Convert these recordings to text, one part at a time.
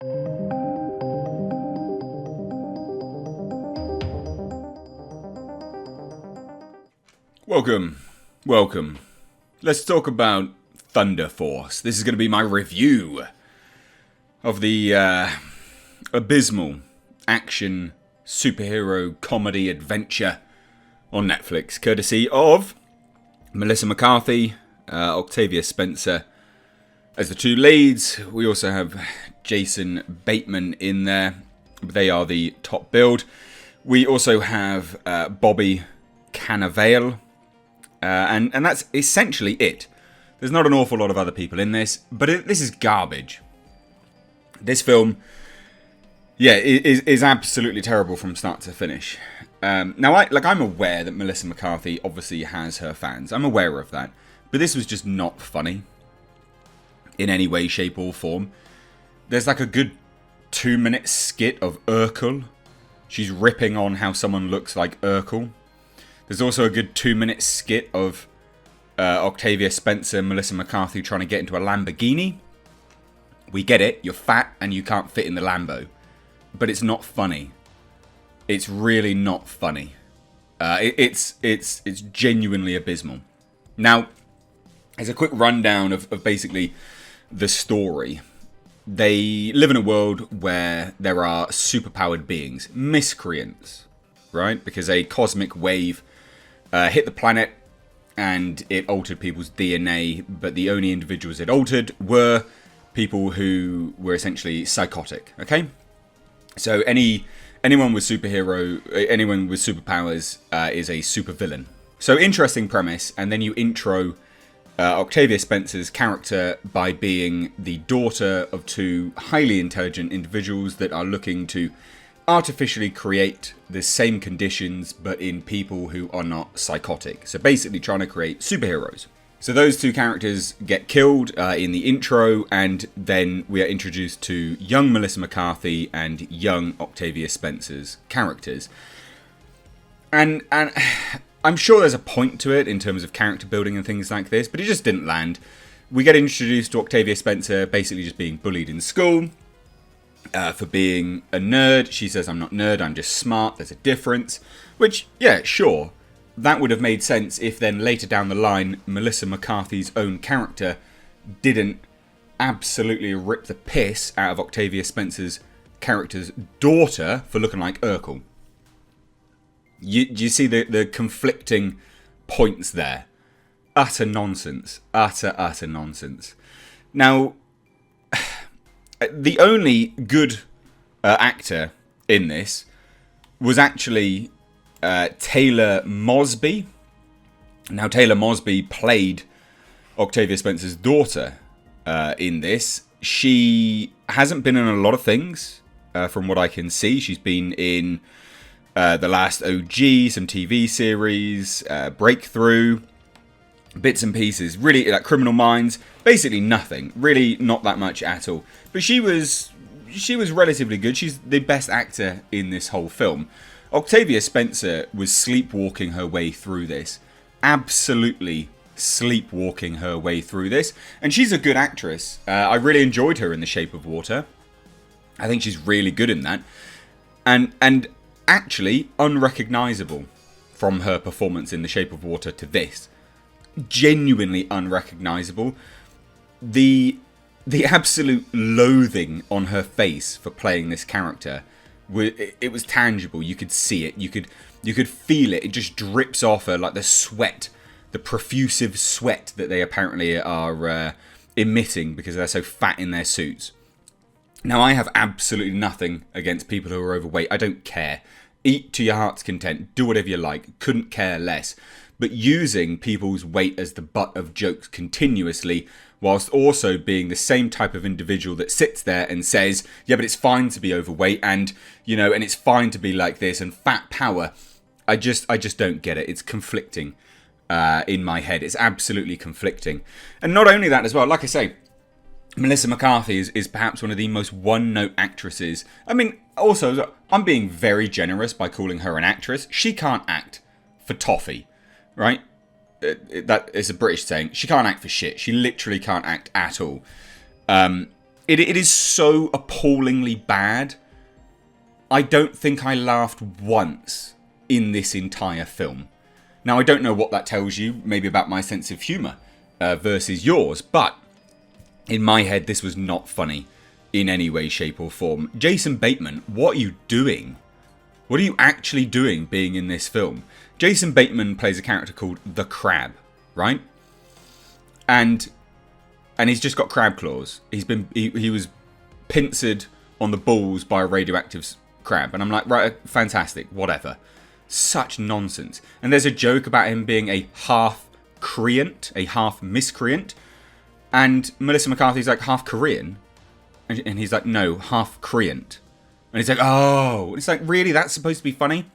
Welcome. Let's talk about Thunder Force. This is going to be my review of the abysmal action superhero comedy adventure on Netflix, courtesy of Melissa McCarthy, Octavia Spencer as the two leads. We also have Jason Bateman in there. They are the top build. We also have Bobby Cannavale. And that's essentially it. There's not an awful lot of other people in this, but this is garbage. This film, is absolutely terrible from start to finish. Now, I'm aware that Melissa McCarthy obviously has her fans. I'm aware of that. But this was just not funny in any way, shape, or form. There's like a good 2-minute skit of Urkel. She's ripping on how someone looks like Urkel. There's also a good 2-minute skit of Octavia Spencer and Melissa McCarthy trying to get into a Lamborghini. We get it. You're fat and you can't fit in the Lambo. But it's not funny. It's really not funny. It's genuinely abysmal. Now, as a quick rundown of basically the story. They live in a world where there are superpowered beings. Miscreants. Right? Because a cosmic wave hit the planet and it altered people's DNA, but the only individuals it altered were people who were essentially psychotic. Okay, so anyone with superpowers is a supervillain. So interesting premise, and then you intro Octavia Spencer's character by being the daughter of two highly intelligent individuals that are looking to artificially create the same conditions but in people who are not psychotic. So basically trying to create superheroes. So those two characters get killed in the intro, and then we are introduced to young Melissa McCarthy and young Octavia Spencer's characters. And I'm sure there's a point to it in terms of character building and things like this, but it just didn't land. We get introduced to Octavia Spencer basically just being bullied in school. For being a nerd. She says, I'm not nerd, I'm just smart, there's a difference. Which, yeah, sure, that would have made sense if then later down the line, Melissa McCarthy's own character didn't absolutely rip the piss out of Octavia Spencer's character's daughter for looking like Urkel. You see the conflicting points there. Utter nonsense. Utter nonsense. Now, the only good actor in this was actually Taylor Mosby. Now, Taylor Mosby played Octavia Spencer's daughter in this. She hasn't been in a lot of things, from what I can see. She's been in The Last OG, some TV series, Breakthrough, bits and pieces, really, like Criminal Minds, basically nothing, really not that much at all. But she was relatively good. She's the best actor in this whole film. Octavia Spencer was sleepwalking her way through this, absolutely sleepwalking her way through this, and she's a good actress. I really enjoyed her in The Shape of Water. I think she's really good in that, and actually unrecognisable from her performance in The Shape of Water to this. Genuinely unrecognisable. The absolute loathing on her face for playing this character, it was tangible. You could see it. You could feel it. It just drips off her like the sweat, the profusive sweat that they apparently are emitting because they're so fat in their suits. Now, I have absolutely nothing against people who are overweight. I don't care. Eat to your heart's content. Do whatever you like. Couldn't care less. But using people's weight as the butt of jokes continuously, whilst also being the same type of individual that sits there and says, yeah, but it's fine to be overweight and, and it's fine to be like this and fat power. I just don't get it. It's conflicting in my head. It's absolutely conflicting. And not only that as well, like I say, Melissa McCarthy is perhaps one of the most one-note actresses. I mean, also, I'm being very generous by calling her an actress. She can't act for toffee. Right? That is a British saying. She can't act for shit. She literally can't act at all. It is so appallingly bad. I don't think I laughed once in this entire film. Now, I don't know what that tells you, maybe about my sense of humour versus yours, but in my head, this was not funny in any way, shape or form. Jason Bateman, what are you doing? What are you actually doing being in this film? Jason Bateman plays a character called the Crab, right? And he's just got crab claws. He was pincered on the balls by a radioactive crab. And I'm like, right, fantastic, whatever. Such nonsense. And there's a joke about him being a half creant, a half miscreant. And Melissa McCarthy's like, half Korean? And he's like, no, half creant. And he's like, oh. It's like, really? That's supposed to be funny?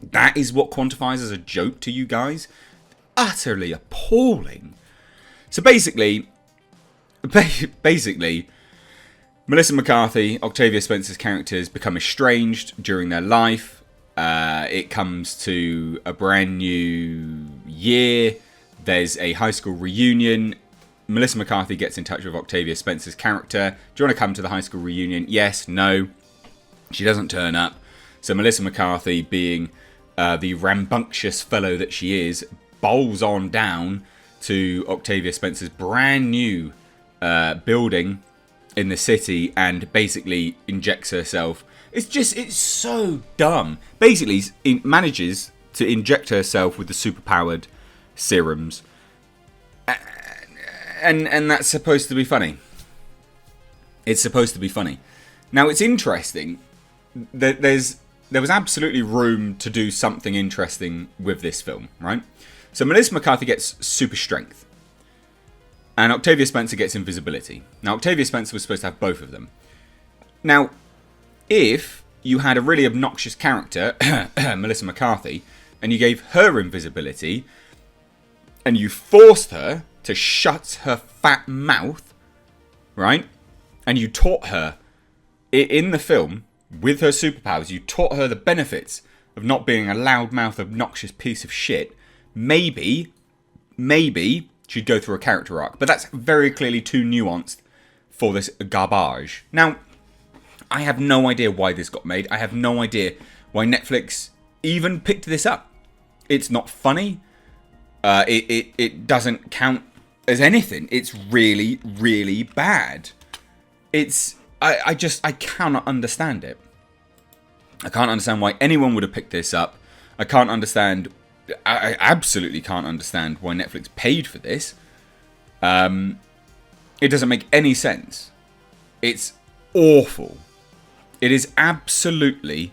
That is what quantifies as a joke to you guys? Utterly appalling. So basically, Melissa McCarthy, Octavia Spencer's characters become estranged during their life. It comes to a brand new year. There's a high school reunion. Melissa McCarthy gets in touch with Octavia Spencer's character. Do you want to come to the high school reunion? Yes, no. She doesn't turn up. So Melissa McCarthy, being the rambunctious fellow that she is, bowls on down to Octavia Spencer's brand new building in the city and basically injects herself. It's so dumb. Basically, it manages to inject herself with the superpowered serums. And that's supposed to be funny. It's supposed to be funny. Now, it's interesting that there was absolutely room to do something interesting with this film, right? So Melissa McCarthy gets super strength. And Octavia Spencer gets invisibility. Now, Octavia Spencer was supposed to have both of them. Now, if you had a really obnoxious character, Melissa McCarthy, and you gave her invisibility, and you forced her to shut her fat mouth, right? And you taught her, in the film, with her superpowers, you taught her the benefits of not being a loudmouth, obnoxious piece of shit. Maybe she'd go through a character arc. But that's very clearly too nuanced for this garbage. Now, I have no idea why this got made. I have no idea why Netflix even picked this up. It's not funny. It doesn't count as anything. It's really, really bad. I cannot understand it. I can't understand why anyone would have picked this up. I absolutely can't understand why Netflix paid for this. It doesn't make any sense. It's awful. It is absolutely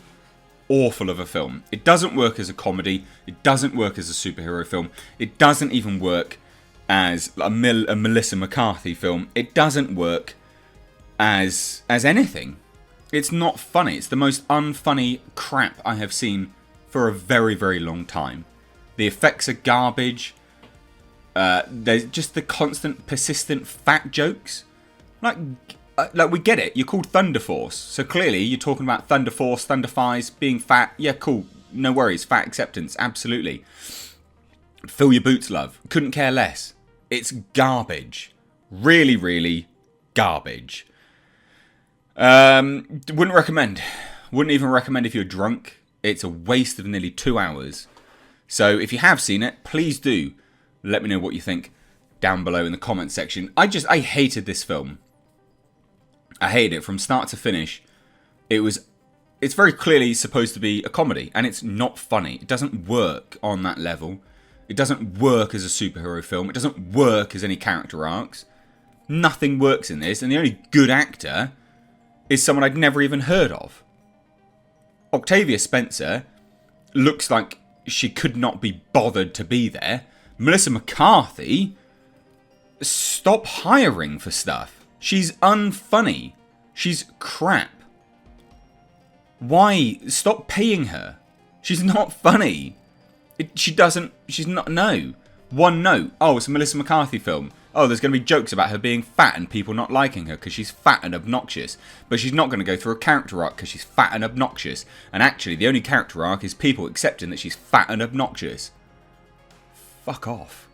awful of a film. It doesn't work as a comedy. It doesn't work as a superhero film. It doesn't even work as a Melissa McCarthy film. It doesn't work as anything. It's not funny. It's the most unfunny crap I have seen for a very, very long time. The effects are garbage. There's just the constant, persistent fat jokes. Like we get it. You're called Thunder Force, so clearly you're talking about Thunder Force, Thunder Thighs, being fat. Yeah, cool. No worries. Fat acceptance. Absolutely. Fill your boots, love. Couldn't care less. It's garbage. Really, really garbage. Wouldn't recommend. Wouldn't even recommend if you're drunk. It's a waste of nearly 2 hours. So if you have seen it, please do let me know what you think down below in the comment section. I hated this film. I hated it from start to finish. It's very clearly supposed to be a comedy, and it's not funny. It doesn't work on that level. It doesn't work as a superhero film. It doesn't work as any character arcs. Nothing works in this, and the only good actor is someone I'd never even heard of. Octavia Spencer looks like she could not be bothered to be there. Melissa McCarthy, stop hiring for stuff. She's unfunny. She's crap. Why? Stop paying her. She's not funny. She's not, no. One note. Oh, it's a Melissa McCarthy film. Oh, there's going to be jokes about her being fat and people not liking her because she's fat and obnoxious. But she's not going to go through a character arc because she's fat and obnoxious. And actually, the only character arc is people accepting that she's fat and obnoxious. Fuck off.